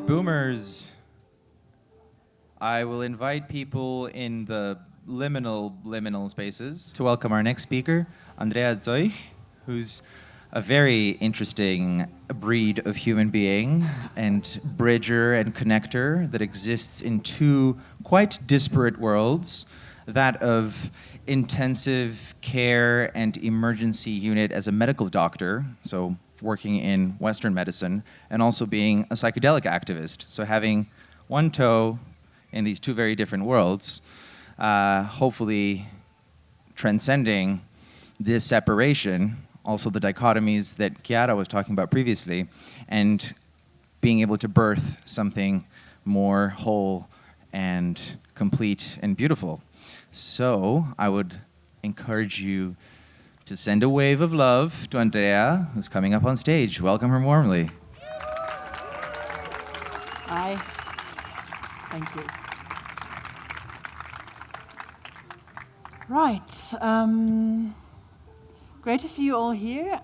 right, boomers. I will invite people in the liminal spaces to welcome our next speaker, Andrea Zeuch, who's a very interesting breed of human being and bridger and connector that exists in two quite disparate worlds, that of intensive care and emergency unit as a medical doctor, so working in Western medicine, and also being a psychedelic activist. So having one toe in these two very different worlds, hopefully transcending this separation, also the dichotomies that Chiara was talking about previously, and being able to birth something more whole and complete and beautiful. So I would encourage you to send a wave of love to Andrea, who's coming up on stage. Welcome her warmly. Hi. Thank you. Right. Great to see you all here.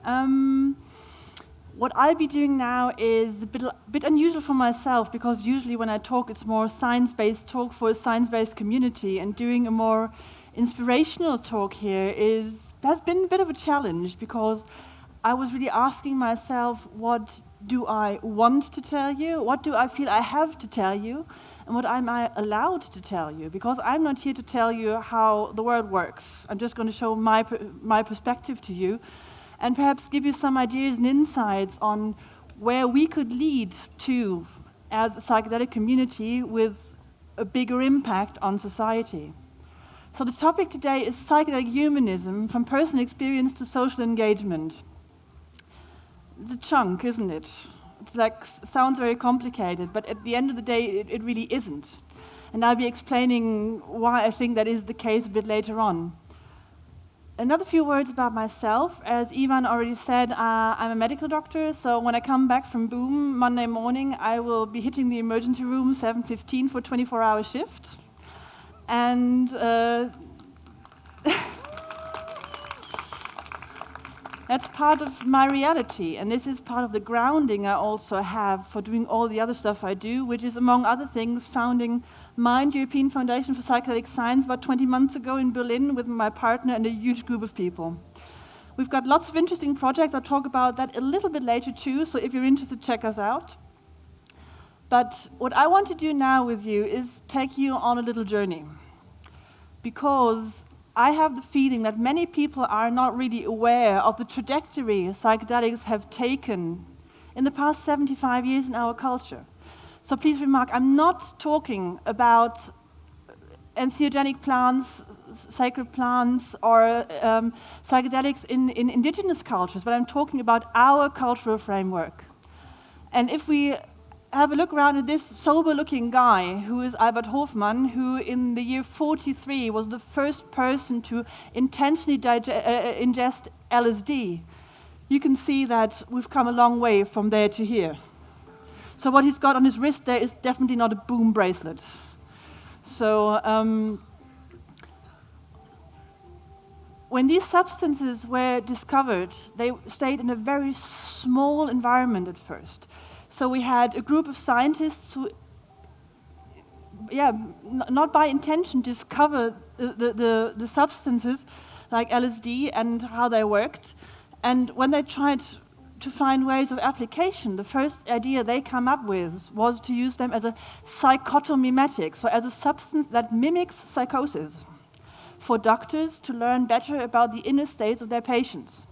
What I'll be doing now is a bit unusual for myself, because usually when I talk, it's more science-based talk for a science-based community, and doing a more inspirational talk here has been a bit of a challenge, because I was really asking myself, what do I want to tell you? What do I feel I have to tell you? And what am I allowed to tell you? Because I'm not here to tell you how the world works. I'm just going to show my perspective to you, and perhaps give you some ideas and insights on where we could lead to as a psychedelic community with a bigger impact on society. So the topic today is psychedelic humanism, from personal experience to social engagement. It's a chunk, isn't it? It's like, sounds very complicated, but at the end of the day, it really isn't. And I'll be explaining why I think that is the case a bit later on. Another few words about myself. As Ivan already said, I'm a medical doctor, so when I come back from Boom Monday morning, I will be hitting the emergency room 7:15 for a 24-hour shift. And that's part of my reality, and this is part of the grounding I also have for doing all the other stuff I do, which is, among other things, founding MIND, European Foundation for Psychedelic Science, about 20 months ago in Berlin with my partner and a huge group of people. We've got lots of interesting projects. I'll talk about that a little bit later too, so if you're interested, check us out. But what I want to do now with you is take you on a little journey, because I have the feeling that many people are not really aware of the trajectory psychedelics have taken in the past 75 years in our culture. So please remark, I'm not talking about entheogenic plants, sacred plants, or psychedelics in indigenous cultures, but I'm talking about our cultural framework. And if we have a look around at this sober-looking guy, who is Albert Hofmann, who in the year 43 was the first person to intentionally ingest LSD, you can see that we've come a long way from there to here. So what he's got on his wrist there is definitely not a boom bracelet. So when these substances were discovered, they stayed in a very small environment at first. So we had a group of scientists who, not by intention, discovered the substances like LSD and how they worked. And when they tried to find ways of application, the first idea they come up with was to use them as a psychotomimetic, so as a substance that mimics psychosis, for doctors to learn better about the inner states of their patients.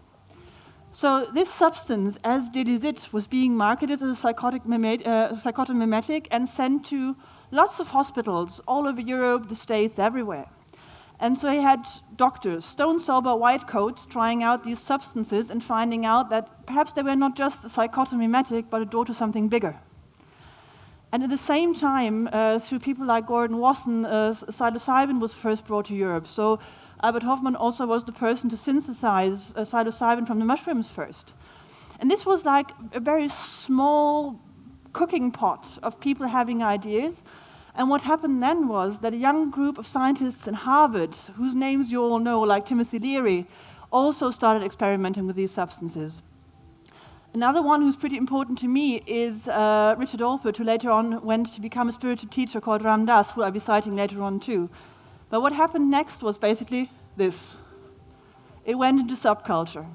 So this substance, as Delizit, was being marketed as a psychotomimetic and sent to lots of hospitals all over Europe, the States, everywhere. And so he had doctors, stone-sober white coats, trying out these substances and finding out that perhaps they were not just a psychotomimetic, but a door to something bigger. And at the same time, through people like Gordon Wasson, psilocybin was first brought to Europe. So Albert Hofmann also was the person to synthesize psilocybin from the mushrooms first. And this was like a very small cooking pot of people having ideas. And what happened then was that a young group of scientists in Harvard, whose names you all know, like Timothy Leary, also started experimenting with these substances. Another one who's pretty important to me is Richard Alpert, who later on went to become a spiritual teacher called Ram Dass, who I'll be citing later on too. But what happened next was basically this. It went into subculture.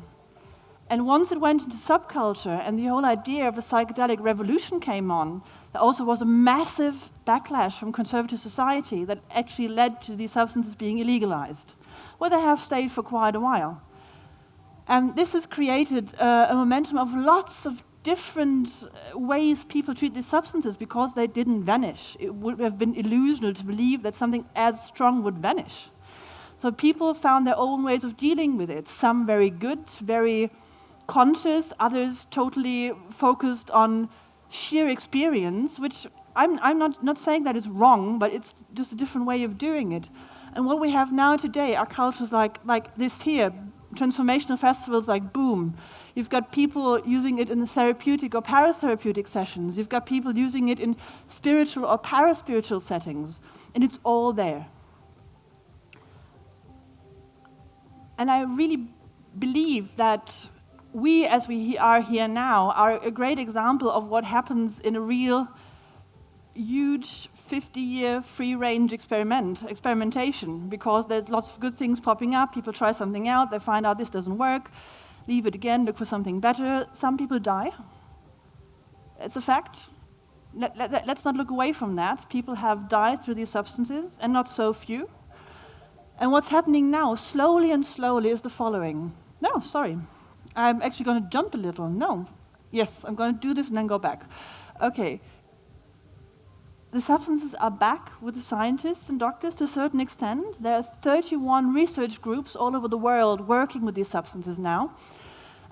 And once it went into subculture and the whole idea of a psychedelic revolution came on, there also was a massive backlash from conservative society that actually led to these substances being illegalized, where they have stayed for quite a while. And this has created a momentum of lots of different ways people treat these substances because they didn't vanish. It would have been illusional to believe that something as strong would vanish. So people found their own ways of dealing with it, some very good, very conscious, others totally focused on sheer experience, which I'm not saying that is wrong, but it's just a different way of doing it. And what we have now today are cultures like this here, transformational festivals like Boom. You've got people using it in the therapeutic or paratherapeutic sessions. You've got people using it in spiritual or paraspiritual settings. And it's all there. And I really believe that we, as we are here now, are a great example of what happens in a real, huge 50-year free-range experimentation, because there's lots of good things popping up. People try something out, they find out this doesn't work, leave it again, look for something better. Some people die. It's a fact. Let's not look away from that. People have died through these substances, and not so few. And what's happening now, slowly and slowly, is the following. No, sorry. I'm actually going to jump a little. No. Yes, I'm going to do this and then go back. Okay. The substances are back with the scientists and doctors to a certain extent. There are 31 research groups all over the world working with these substances now.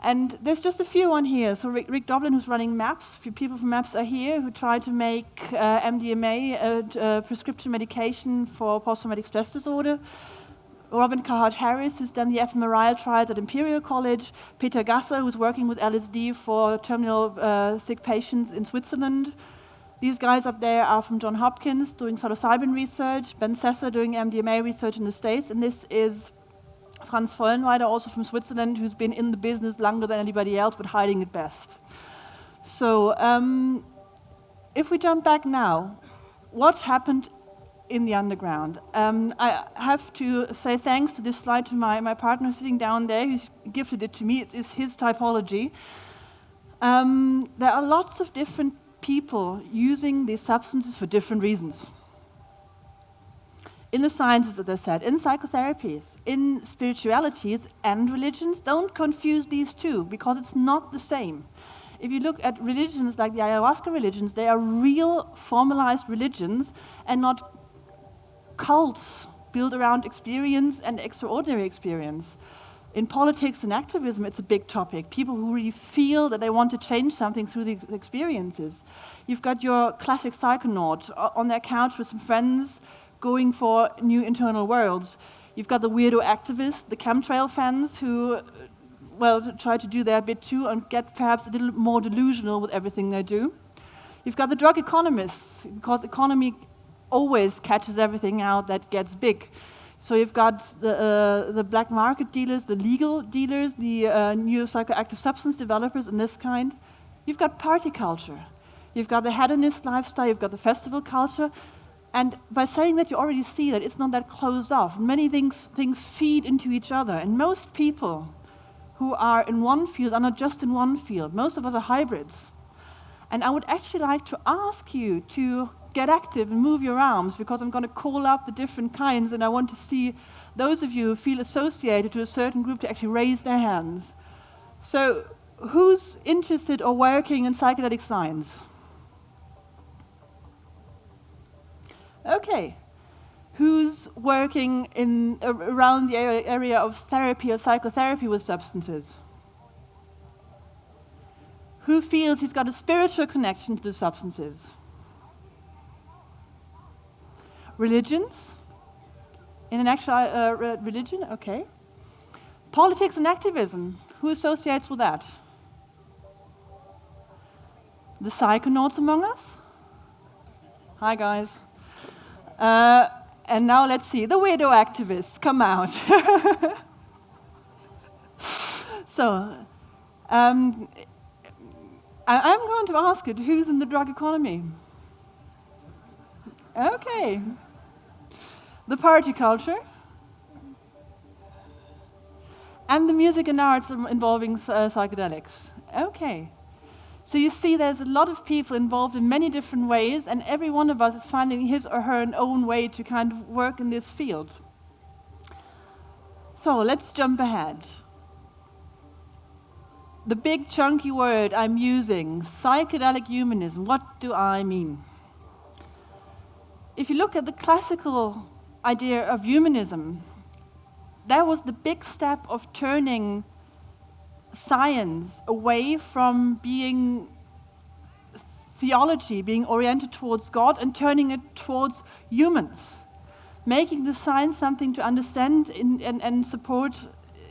And there's just a few on here. So Rick Doblin, who's running MAPS, a few people from MAPS are here, who try to make MDMA a prescription medication for post-traumatic stress disorder. Robin Carhart-Harris, who's done the fMRI trials at Imperial College. Peter Gasser, who's working with LSD for terminal sick patients in Switzerland. These guys up there are from Johns Hopkins doing psilocybin research. Ben Sesser doing MDMA research in the States. And this is Franz Vollenweider, also from Switzerland, who's been in the business longer than anybody else, but hiding it best. So if we jump back now, what happened in the underground? I have to say thanks to this slide to my partner sitting down there, who's gifted it to me. It's his typology. There are lots of different people using these substances for different reasons. In the sciences, as I said, in psychotherapies, in spiritualities and religions, don't confuse these two, because it's not the same. If you look at religions like the ayahuasca religions, they are real formalized religions and not cults built around experience and extraordinary experience. In politics and activism, it's a big topic. People who really feel that they want to change something through these experiences. You've got your classic psychonaut on their couch with some friends going for new internal worlds. You've got the weirdo activists, the chemtrail fans who, well, try to do their bit too and get perhaps a little more delusional with everything they do. You've got the drug economists, because economy always catches everything out that gets big. So you've got the black market dealers, the legal dealers, the new psychoactive substance developers and this kind. You've got party culture. You've got the hedonist lifestyle, you've got the festival culture. And by saying that, you already see that it's not that closed off. Many things feed into each other. And most people who are in one field are not just in one field. Most of us are hybrids. And I would actually like to ask you to get active and move your arms, because I'm going to call up the different kinds, and I want to see those of you who feel associated to a certain group to actually raise their hands. So who's interested or working in psychedelic science? Okay. Who's working in around the area of therapy or psychotherapy with substances? Who feels he's got a spiritual connection to the substances? Religions? In an actual religion? Okay. Politics and activism. Who associates with that? The psychonauts among us? Hi, guys. And now let's see. The weirdo activists, come out. So, I'm going to ask it, who's in the drug economy? Okay. The party culture. And the music and arts involving psychedelics. Okay. So you see there's a lot of people involved in many different ways, and every one of us is finding his or her own way to kind of work in this field. So let's jump ahead. The big chunky word I'm using, psychedelic humanism, what do I mean? If you look at the classical idea of humanism, that was the big step of turning science away from being theology, being oriented towards God, and turning it towards humans, making the science something to understand and support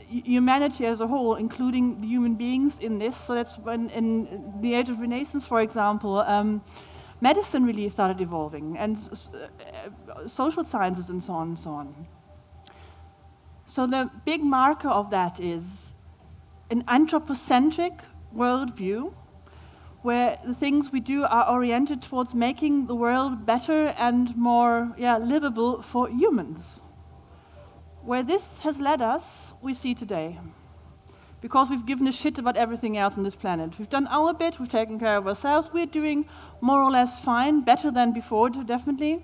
humanity as a whole, including the human beings in this. So that's when, in the Age of Renaissance, for example, medicine really started evolving, and social sciences and so on and so on. So the big marker of that is an anthropocentric worldview, where the things we do are oriented towards making the world better and more livable for humans. Where this has led us, we see today. Because we've given a shit about everything else on this planet. We've done our bit, we've taken care of ourselves, we're doing more or less fine, better than before, definitely.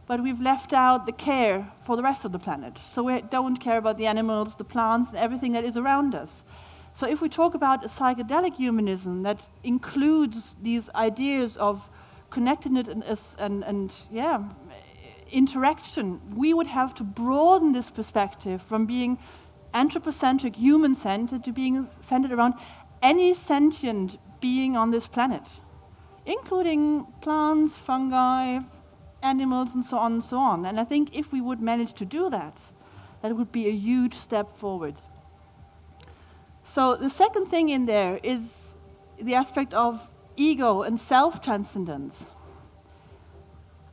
But we've left out the care for the rest of the planet. So we don't care about the animals, the plants, and everything that is around us. So if we talk about a psychedelic humanism that includes these ideas of connectedness and interaction, we would have to broaden this perspective from being anthropocentric, human-centered, to being centered around any sentient being on this planet, including plants, fungi, animals, and so on and so on. And I think if we would manage to do that, that would be a huge step forward. So the second thing in there is the aspect of ego and self-transcendence.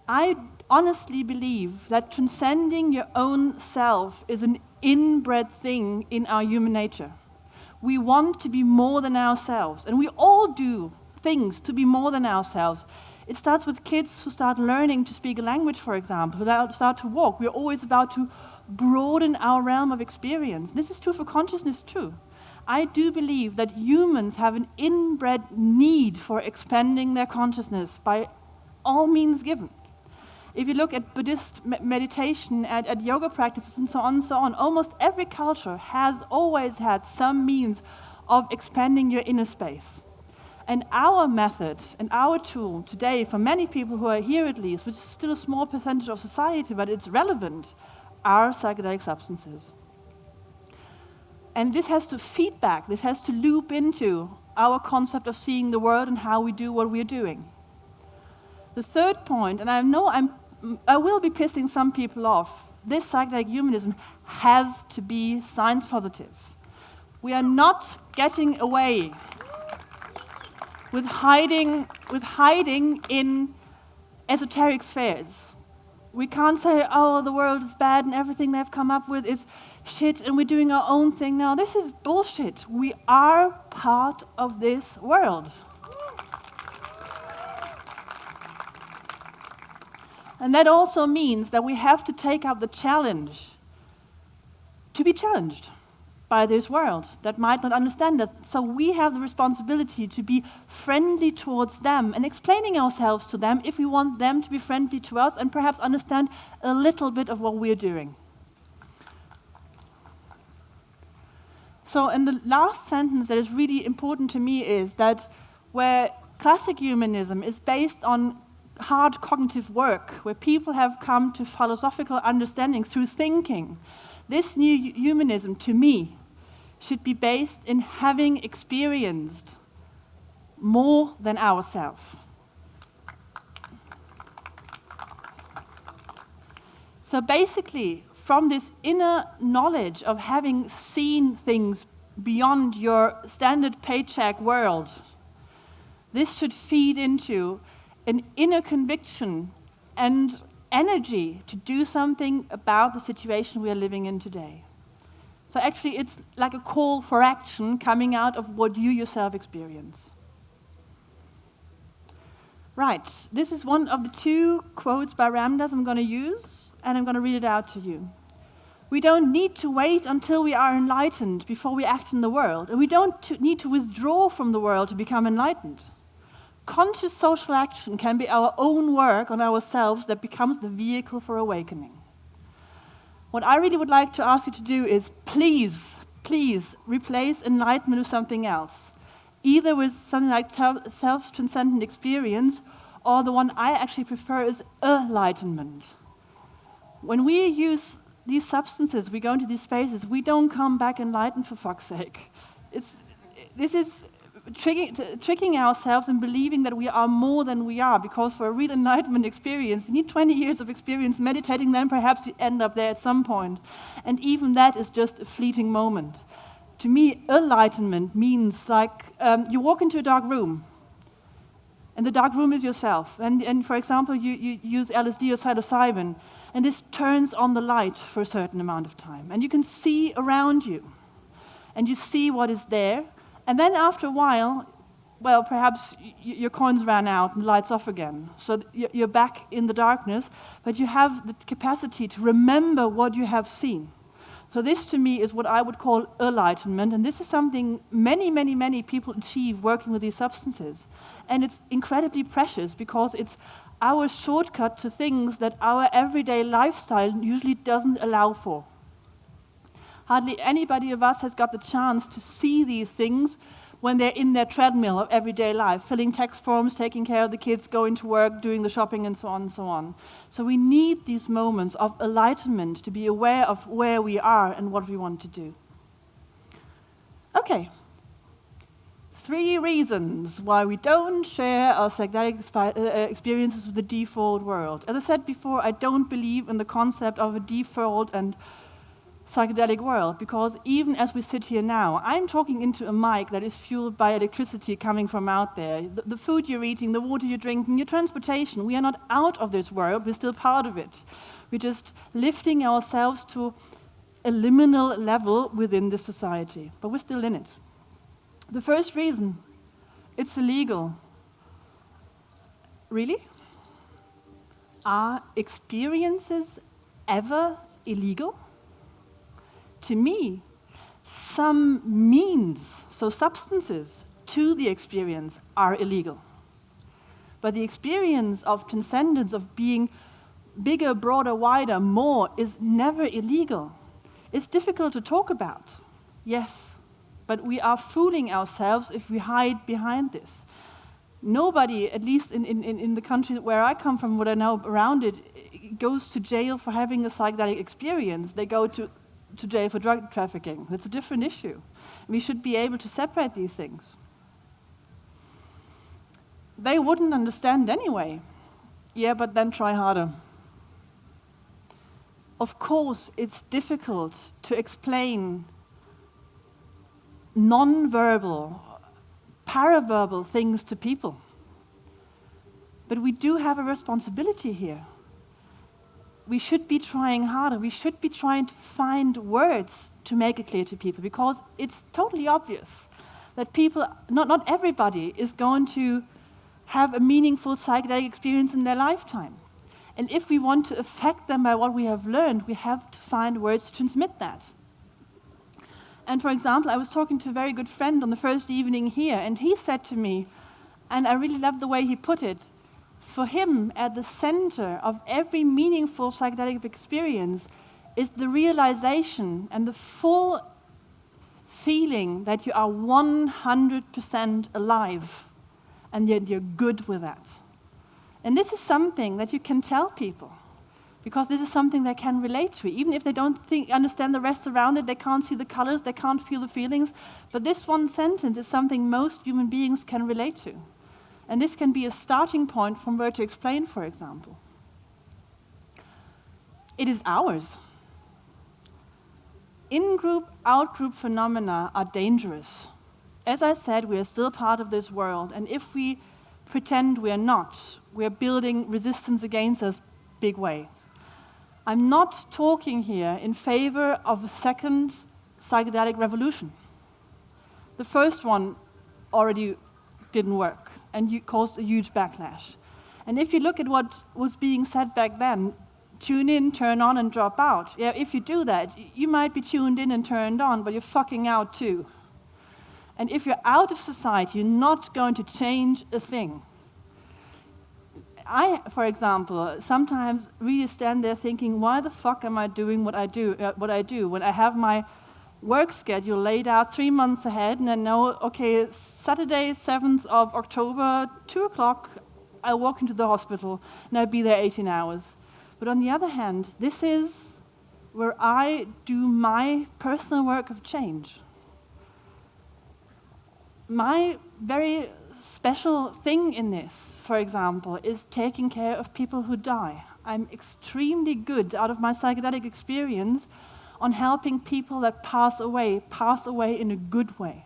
I honestly believe that transcending your own self is an inbred thing in our human nature. We want to be more than ourselves, and we all do things to be more than ourselves. It starts with kids who start learning to speak a language, for example, who start to walk. We're always about to broaden our realm of experience. This is true for consciousness too. I do believe that humans have an inbred need for expanding their consciousness by all means given. If you look at Buddhist meditation, at yoga practices, and so on, almost every culture has always had some means of expanding your inner space. And our method and our tool today, for many people who are here at least, which is still a small percentage of society, but it's relevant, are psychedelic substances. And this has to feedback, this has to loop into our concept of seeing the world and how we do what we're doing. The third point, and I will be pissing some people off, this psychedelic humanism has to be science positive. We are not getting away with hiding in esoteric spheres. We can't say, oh, the world is bad and everything they've come up with is shit and we're doing our own thing now. This is bullshit. We are part of this world. And that also means that we have to take up the challenge to be challenged by this world that might not understand us. So we have the responsibility to be friendly towards them and explaining ourselves to them if we want them to be friendly to us and perhaps understand a little bit of what we're doing. So, and the last sentence that is really important to me is that where classic humanism is based on hard cognitive work, where people have come to philosophical understanding through thinking, this new humanism, to me, should be based in having experienced more than ourselves. So basically, from this inner knowledge of having seen things beyond your standard paycheck world, this should feed into an inner conviction and energy to do something about the situation we are living in today. So actually, it's like a call for action coming out of what you yourself experience. Right, this is one of the two quotes by Ramdas I'm going to use, and I'm going to read it out to you. We don't need to wait until we are enlightened before we act in the world, and we don't need to withdraw from the world to become enlightened. Conscious social action can be our own work on ourselves that becomes the vehicle for awakening. What I really would like to ask you to do is please, please replace enlightenment with something else, either with something like self-transcendent experience, or the one I actually prefer is enlightenment. When we use these substances, we go into these spaces, we don't come back enlightened, for fuck's sake. This is tricking ourselves and believing that we are more than we are, because for a real enlightenment experience, you need 20 years of experience meditating, then perhaps you end up there at some point. And even that is just a fleeting moment. To me, enlightenment means like you walk into a dark room, and the dark room is yourself. And for example, you use LSD or psilocybin, and this turns on the light for a certain amount of time. And you can see around you, and you see what is there. And then after a while, well, perhaps your coins ran out and the light's off again. So you're back in the darkness, but you have the capacity to remember what you have seen. So this, to me, is what I would call enlightenment, and this is something many, many, many people achieve working with these substances. And it's incredibly precious, because it's our shortcut to things that our everyday lifestyle usually doesn't allow for. Hardly anybody of us has got the chance to see these things when they're in their treadmill of everyday life, filling tax forms, taking care of the kids, going to work, doing the shopping, and so on and so on. So we need these moments of enlightenment to be aware of where we are and what we want to do. Okay. 3 reasons why we don't share our psychedelic experiences with the default world. As I said before, I don't believe in the concept of a default and psychedelic world, because even as we sit here now, I'm talking into a mic that is fueled by electricity coming from out there. The food you're eating, the water you're drinking, your transportation, we are not out of this world, we're still part of it. We're just lifting ourselves to a liminal level within this society, but we're still in it. The first reason, it's illegal. Really? Are experiences ever illegal? To me, some means, so substances, to the experience are illegal. But the experience of transcendence, of being bigger, broader, wider, more, is never illegal. It's difficult to talk about, yes, but we are fooling ourselves if we hide behind this. Nobody, at least in the country where I come from, what I know around it, goes to jail for having a psychedelic experience. They go to jail for drug trafficking. That's a different issue. We should be able to separate these things. They wouldn't understand anyway. Yeah, but then try harder. Of course, it's difficult to explain non-verbal, paraverbal things to people. But we do have a responsibility here. We should be trying harder. We should be trying to find words to make it clear to people, because it's totally obvious that people, not everybody, is going to have a meaningful psychedelic experience in their lifetime. And if we want to affect them by what we have learned, we have to find words to transmit that. And for example, I was talking to a very good friend on the first evening here, and he said to me, and I really loved the way he put it, for him, at the center of every meaningful psychedelic experience is the realization and the full feeling that you are 100% alive, and yet you're good with that. And this is something that you can tell people, because this is something they can relate to. Even if they don't understand the rest around it, they can't see the colors, they can't feel the feelings, but this one sentence is something most human beings can relate to. And this can be a starting point from where to explain, for example. It is ours. In-group, out-group phenomena are dangerous. As I said, we are still part of this world, and if we pretend we are not, we are building resistance against us big way. I'm not talking here in favor of a second psychedelic revolution. The first one already didn't work and caused a huge backlash. And if you look at what was being said back then, tune in, turn on, and drop out. Yeah, if you do that, you might be tuned in and turned on, but you're fucking out too. And if you're out of society, you're not going to change a thing. I, for example, sometimes really stand there thinking, why the fuck am I doing what I do when I have my work schedule laid out 3 months ahead and I know, okay, Saturday, 7th of October, 2 o'clock, I'll walk into the hospital and I'll be there 18 hours. But on the other hand, this is where I do my personal work of change. My very special thing in this, for example, is taking care of people who die. I'm extremely good, out of my psychedelic experience, on helping people that pass away in a good way.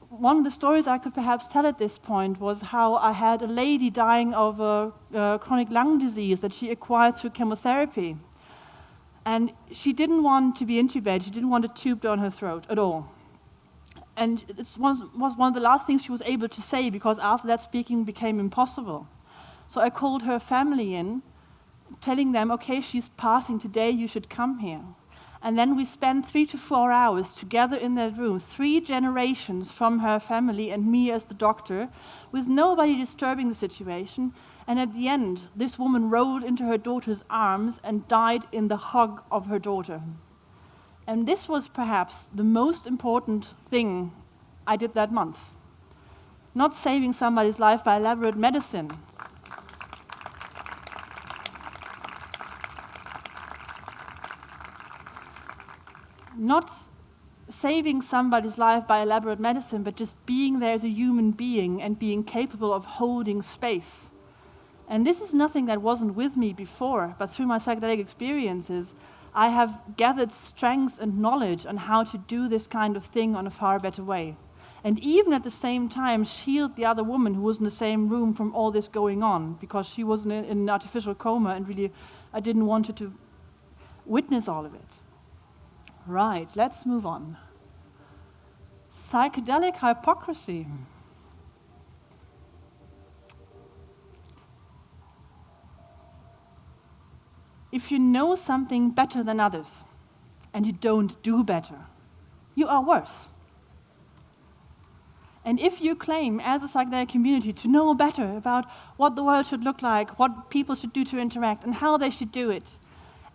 One of the stories I could perhaps tell at this point was how I had a lady dying of a chronic lung disease that she acquired through chemotherapy. And she didn't want to be intubated, she didn't want a tube down her throat at all. And it was one of the last things she was able to say, because after that speaking became impossible. So I called her family in, telling them, okay, she's passing today, you should come here. And then we spent 3 to 4 hours together in that room, 3 generations from her family and me as the doctor, with nobody disturbing the situation. And at the end, this woman rolled into her daughter's arms and died in the hug of her daughter. And this was perhaps the most important thing I did that month. Not saving somebody's life by elaborate medicine. Not saving somebody's life by elaborate medicine, but just being there as a human being and being capable of holding space. And this is nothing that wasn't with me before, but through my psychedelic experiences, I have gathered strength and knowledge on how to do this kind of thing on a far better way. And even at the same time, shield the other woman who was in the same room from all this going on, because she was in an artificial coma and really I didn't want her to witness all of it. Right, let's move on. Psychedelic hypocrisy. If you know something better than others and you don't do better, you are worse. And if you claim as a psychedelic community to know better about what the world should look like, what people should do to interact and how they should do it,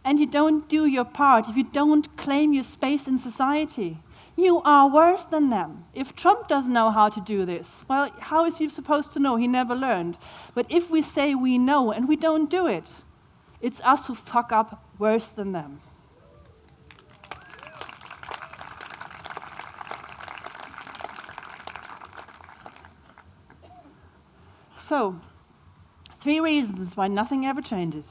and you don't do your part, if you don't claim your space in society, you are worse than them. If Trump doesn't know how to do this, well, how is he supposed to know? He never learned. But if we say we know and we don't do it, it's us who fuck up worse than them. So, 3 reasons why nothing ever changes.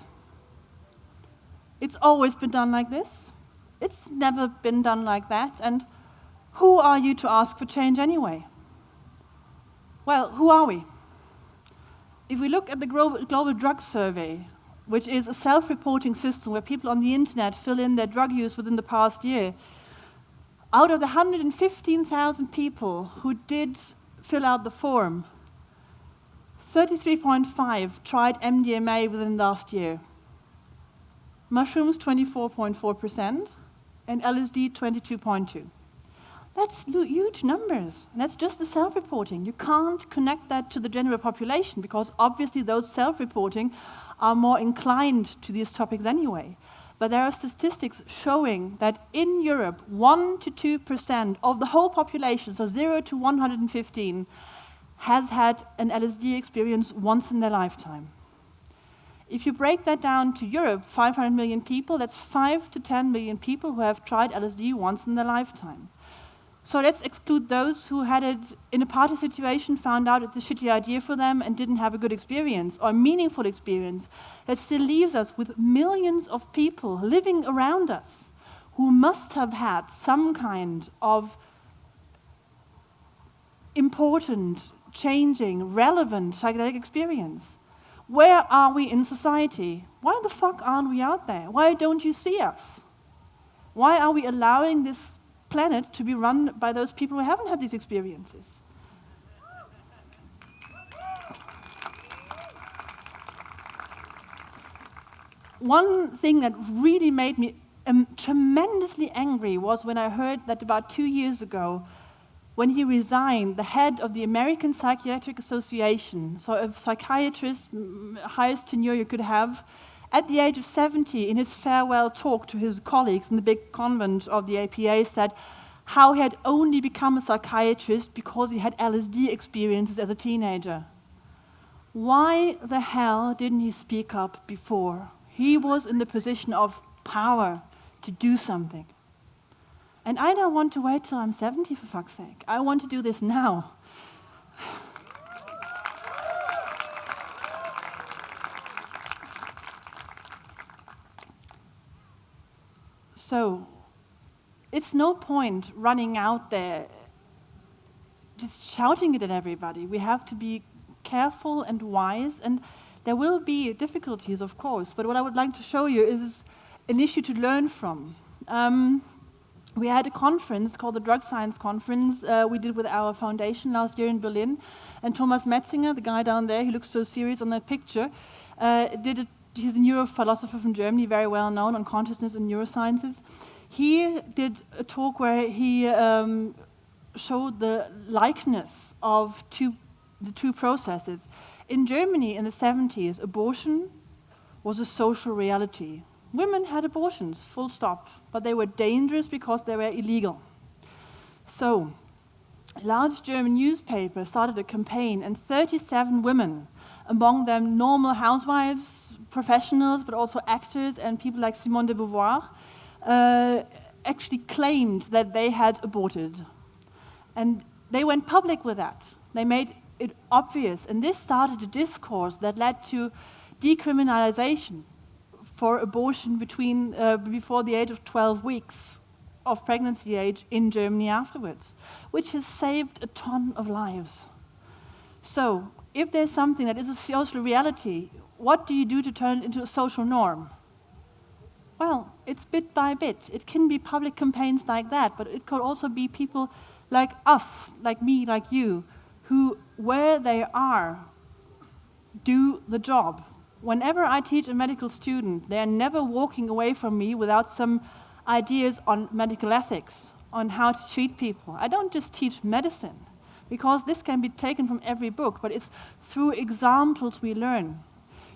It's always been done like this. It's never been done like that. And who are you to ask for change anyway? Well, who are we? If we look at the Global Drug Survey, which is a self-reporting system where people on the internet fill in their drug use within the past year, out of the 115,000 people who did fill out the form, 33.5 tried MDMA within last year. Mushrooms, 24.4%, and LSD, 22.2%. That's huge numbers. And that's just the self-reporting. You can't connect that to the general population because obviously those self-reporting are more inclined to these topics anyway. But there are statistics showing that in Europe, 1 to 2% of the whole population, so 0 to 115, has had an LSD experience once in their lifetime. If you break that down to Europe, 500 million people, that's 5 to 10 million people who have tried LSD once in their lifetime. So let's exclude those who had it in a party situation, found out it's a shitty idea for them and didn't have a good experience or a meaningful experience. That still leaves us with millions of people living around us who must have had some kind of important, changing, relevant psychedelic experience. Where are we in society? Why the fuck aren't we out there? Why don't you see us? Why are we allowing this planet to be run by those people who haven't had these experiences? one thing that really made me tremendously angry was when I heard that about 2 years ago, when he resigned, the head of the American Psychiatric Association, so a psychiatrist, highest tenure you could have, at the age of 70, in his farewell talk to his colleagues in the big convent of the APA, said how he had only become a psychiatrist because he had LSD experiences as a teenager. Why the hell didn't he speak up before? He was in the position of power to do something. And I don't want to wait till I'm 70, for fuck's sake. I want to do this now. So, it's no point running out there just shouting it at everybody. We have to be careful and wise, and there will be difficulties, of course, but what I would like to show you is an issue to learn from. We had a conference called the Drug Science Conference we did with our foundation last year in Berlin, and Thomas Metzinger, the guy down there, he looks so serious on that picture, he's a neurophilosopher from Germany, very well known on consciousness and neurosciences. He did a talk where he showed the likeness of the two processes. In Germany in the 70s, abortion was a social reality. Women had abortions, full stop, but they were dangerous because they were illegal. So, a large German newspaper started a campaign, and 37 women, among them normal housewives, professionals, but also actors and people like Simone de Beauvoir, actually claimed that they had aborted. And they went public with that. They made it obvious, and this started a discourse that led to decriminalization for abortion before the age of 12 weeks of pregnancy age in Germany afterwards, which has saved a ton of lives. So, if there's something that is a social reality, what do you do to turn it into a social norm? Well, it's bit by bit. It can be public campaigns like that, but it could also be people like us, like me, like you, who, where they are, do the job. Whenever I teach a medical student, they're never walking away from me without some ideas on medical ethics, on how to treat people. I don't just teach medicine, because this can be taken from every book, but it's through examples we learn.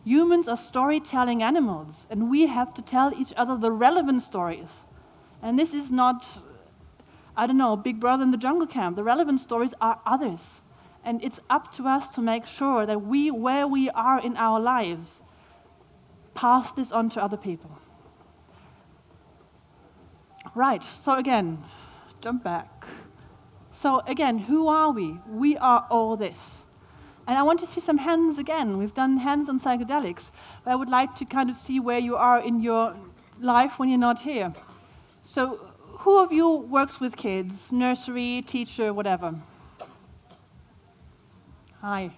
Humans are storytelling animals, and we have to tell each other the relevant stories. And this is not, I don't know, Big Brother in the Jungle Camp. The relevant stories are others. And it's up to us to make sure that we, where we are in our lives, pass this on to other people. Right, so again, jump back. So again, who are we? We are all this. And I want to see some hands again. We've done hands on psychedelics. But I would like to kind of see where you are in your life when you're not here. So who of you works with kids? Nursery, teacher, whatever? Hi.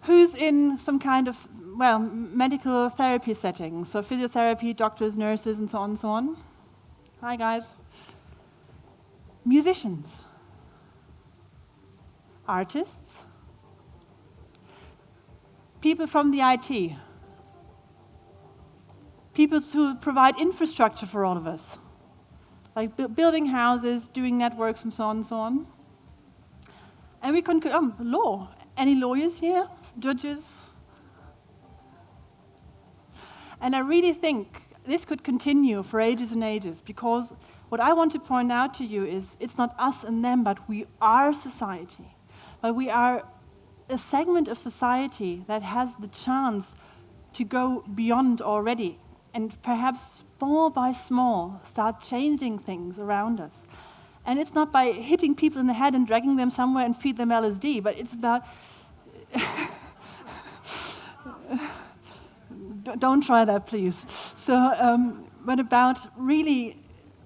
Who's in some kind of, well, medical therapy setting? So physiotherapy, doctors, nurses, and so on and so on. Hi, guys. Musicians. Artists. People from the IT. People who provide infrastructure for all of us. Like building houses, doing networks, and so on and so on. And we can, law. Any lawyers here? Judges? And I really think this could continue for ages and ages, because what I want to point out to you is it's not us and them, but we are society. But we are a segment of society that has the chance to go beyond already, and perhaps small by small start changing things around us. And it's not by hitting people in the head and dragging them somewhere and feed them LSD, but it's about... Don't try that, please. So, but about really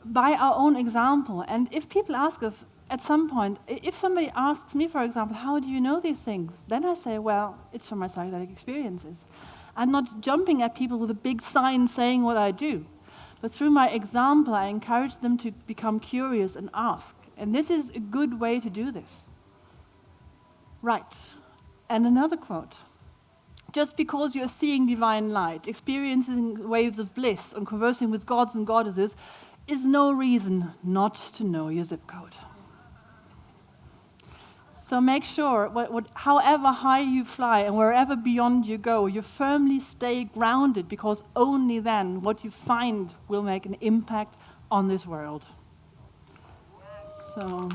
by our own example. And if people ask us at some point, if somebody asks me, for example, how do you know these things? Then I say, well, it's from my psychedelic experiences. I'm not jumping at people with a big sign saying what I do. But through my example, I encourage them to become curious and ask. And this is a good way to do this. Right. And another quote. Just because you're seeing divine light, experiencing waves of bliss, and conversing with gods and goddesses is no reason not to know your zip code. So make sure, however high you fly and wherever beyond you go, you firmly stay grounded, because only then what you find will make an impact on this world. So.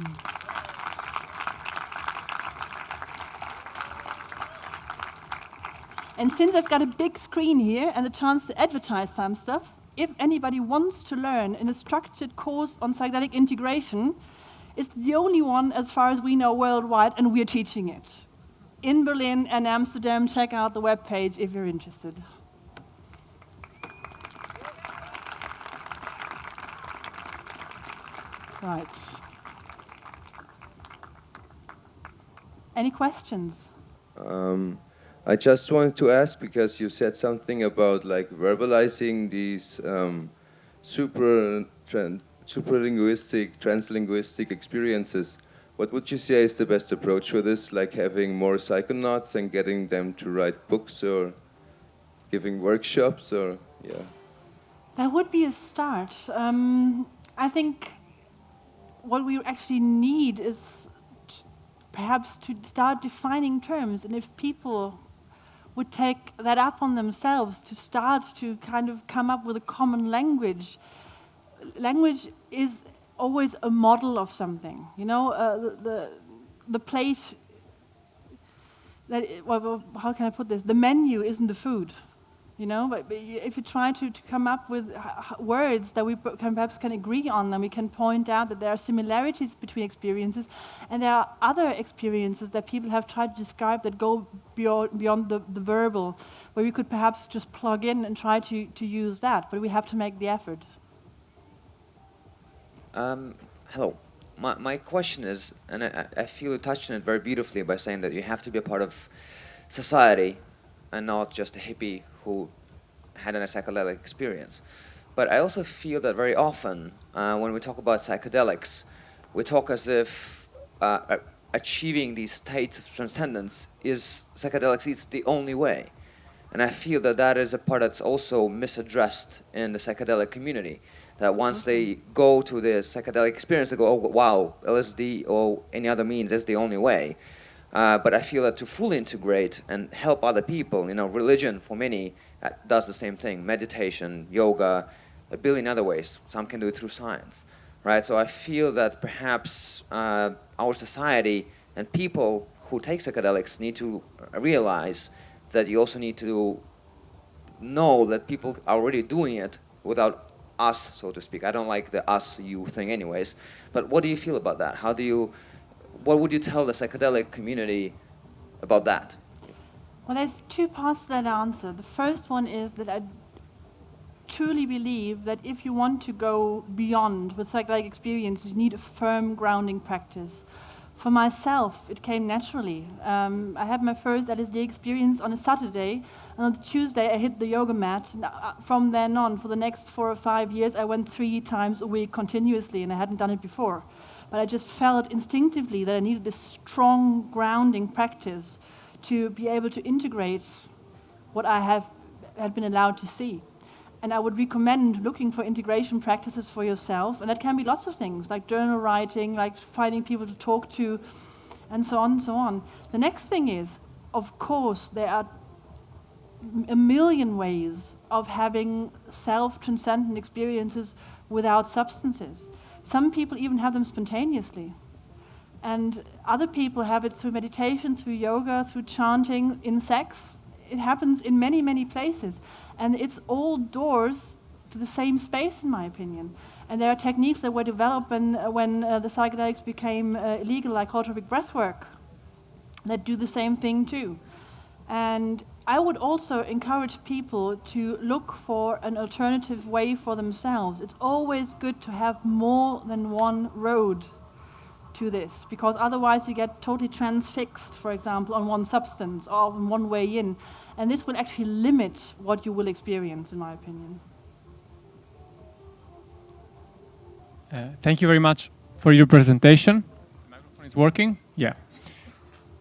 And since I've got a big screen here and the chance to advertise some stuff, if anybody wants to learn in a structured course on psychedelic integration, it's the only one, as far as we know, worldwide, and we're teaching it. In Berlin and Amsterdam, check out the webpage if you're interested. Right. Any questions? I just wanted to ask, because you said something about like verbalizing these superlinguistic, translinguistic experiences. What would you say is the best approach for this? Like having more psychonauts and getting them to write books, or giving workshops, or yeah? That would be a start. I think what we actually need is perhaps to start defining terms, and if people would take that up on themselves to start to kind of come up with a common language. Language is always a model of something, you know. The plate. How can I put this? The menu isn't the food, you know. But if you try to come up with words that we perhaps can agree on, then we can point out that there are similarities between experiences, and there are other experiences that people have tried to describe that go beyond the verbal, where we could perhaps just plug in and try to use that, but we have to make the effort. Hello. My question is, and I feel you touched on it very beautifully by saying that you have to be a part of society and not just a hippie who had a psychedelic experience. But I also feel that very often when we talk about psychedelics, we talk as if achieving these states of transcendence psychedelics is the only way. And I feel that that is a part that's also misaddressed in the psychedelic community. That once they go to the psychedelic experience, they go, oh, wow, LSD or any other means is the only way. But I feel that to fully integrate and help other people, you know, religion for many does the same thing. Meditation, yoga, a billion other ways. Some can do it through science, right? So I feel that perhaps our society and people who take psychedelics need to realize that you also need to know that people are already doing it without us, so to speak. I don't like the us, you thing anyways. But what do you feel about that? What would you tell the psychedelic community about that? Well, there's two parts to that answer. The first one is that I truly believe that if you want to go beyond with psychedelic experience, you need a firm grounding practice. For myself, it came naturally. I had my first LSD experience on a Saturday, and on the Tuesday I hit the yoga mat. And from then on, for the next 4 or 5 years, I went 3 times a week continuously, and I hadn't done it before. But I just felt instinctively that I needed this strong grounding practice to be able to integrate what I had been allowed to see. And I would recommend looking for integration practices for yourself. And that can be lots of things, like journal writing, like finding people to talk to, and so on and so on. The next thing is, of course, there are a million ways of having self-transcendent experiences without substances. Some people even have them spontaneously. And other people have it through meditation, through yoga, through chanting, in sex. It happens in many, many places. And it's all doors to the same space, in my opinion. And there are techniques that were developed when the psychedelics became illegal, like holotropic breathwork, that do the same thing too. And I would also encourage people to look for an alternative way for themselves. It's always good to have more than one road to this, because otherwise you get totally transfixed, for example, on one substance or on one way in. And this will actually limit what you will experience, in my opinion. Thank you very much for your presentation. The microphone is working? Yeah.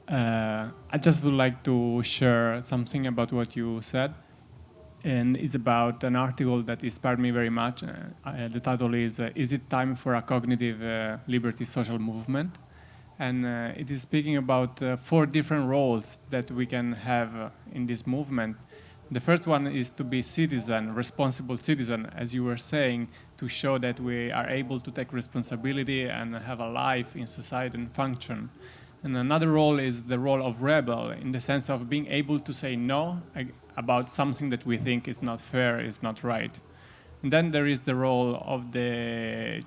I just would like to share something about what you said, and it's about an article that inspired me very much. The title is it time for a cognitive liberty social movement? And it is speaking about 4 different roles that we can have in this movement. The first one is to be citizen, responsible citizen, as you were saying, to show that we are able to take responsibility and have a life in society and function. And another role is the role of rebel, in the sense of being able to say no about something that we think is not fair, is not right. And then there is the role of the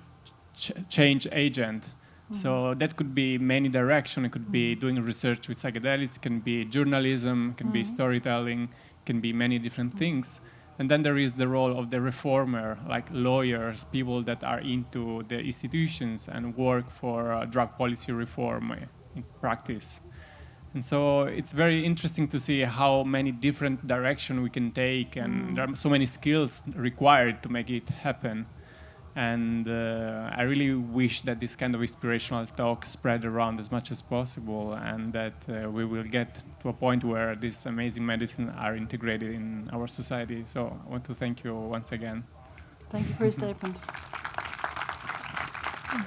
change agent. So that could be many directions. It could be doing research with psychedelics, it can be journalism, it can be storytelling, it can be many different things. And then there is the role of the reformer, like lawyers, people that are into the institutions and work for drug policy reform in practice. And so it's very interesting to see how many different directions we can take, and there are so many skills required to make it happen. And I really wish that this kind of inspirational talk spread around as much as possible, and that we will get to a point where these amazing medicines are integrated in our society. So I want to thank you once again. Thank you for your statement.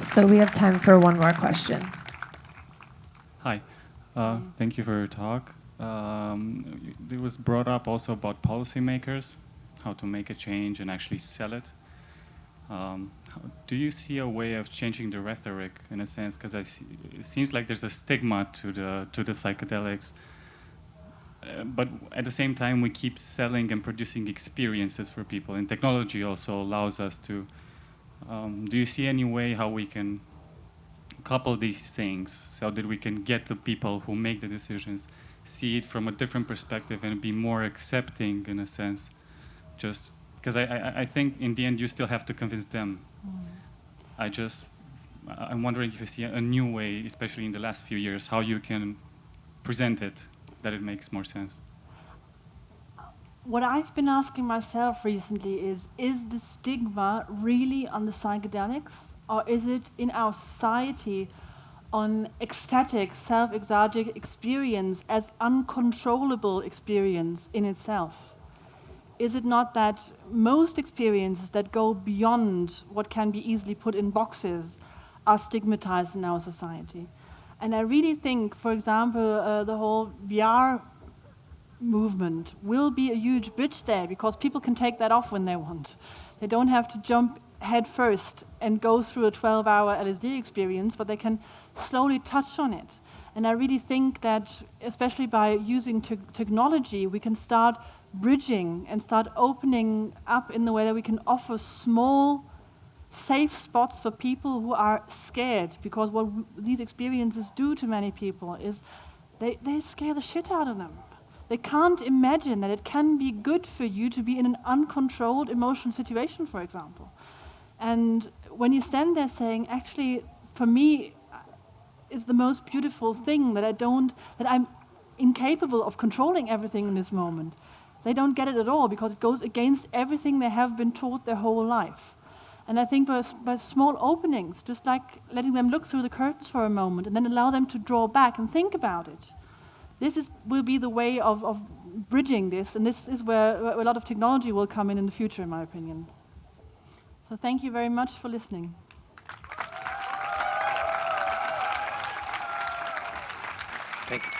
So we have time for one more question. Hi, thank you for your talk. It was brought up also about policymakers, how to make a change and actually sell it. Do you see a way of changing the rhetoric in a sense? Because it seems like there's a stigma to the psychedelics, but at the same time we keep selling and producing experiences for people, and technology also allows us to. Do you see any way how we can couple these things so that we can get the people who make the decisions see it from a different perspective and be more accepting in a sense? Just because I think in the end you still have to convince them. I'm wondering if you see a new way, especially in the last few years, how you can present it that it makes more sense. What I've been asking myself recently is the stigma really on the psychedelics, or is it in our society on ecstatic, self-exotic experience as uncontrollable experience in itself? Is it not that most experiences that go beyond what can be easily put in boxes are stigmatized in our society? And I really think, for example, the whole VR movement will be a huge bridge there, because people can take that off when they want. They don't have to jump head first and go through a 12-hour LSD experience, but they can slowly touch on it. And I really think that, especially by using technology, we can start bridging and start opening up in the way that we can offer small, safe spots for people who are scared, because what these experiences do to many people is they scare the shit out of them. They can't imagine that it can be good for you to be in an uncontrolled emotional situation, for example. And when you stand there saying, actually, for me, it's the most beautiful thing that I'm incapable of controlling everything in this moment. They don't get it at all, because it goes against everything they have been taught their whole life. And I think by small openings, just like letting them look through the curtains for a moment and then allow them to draw back and think about it. Will be the way of bridging this, and this is where a lot of technology will come in the future, in my opinion. So thank you very much for listening. Thank you.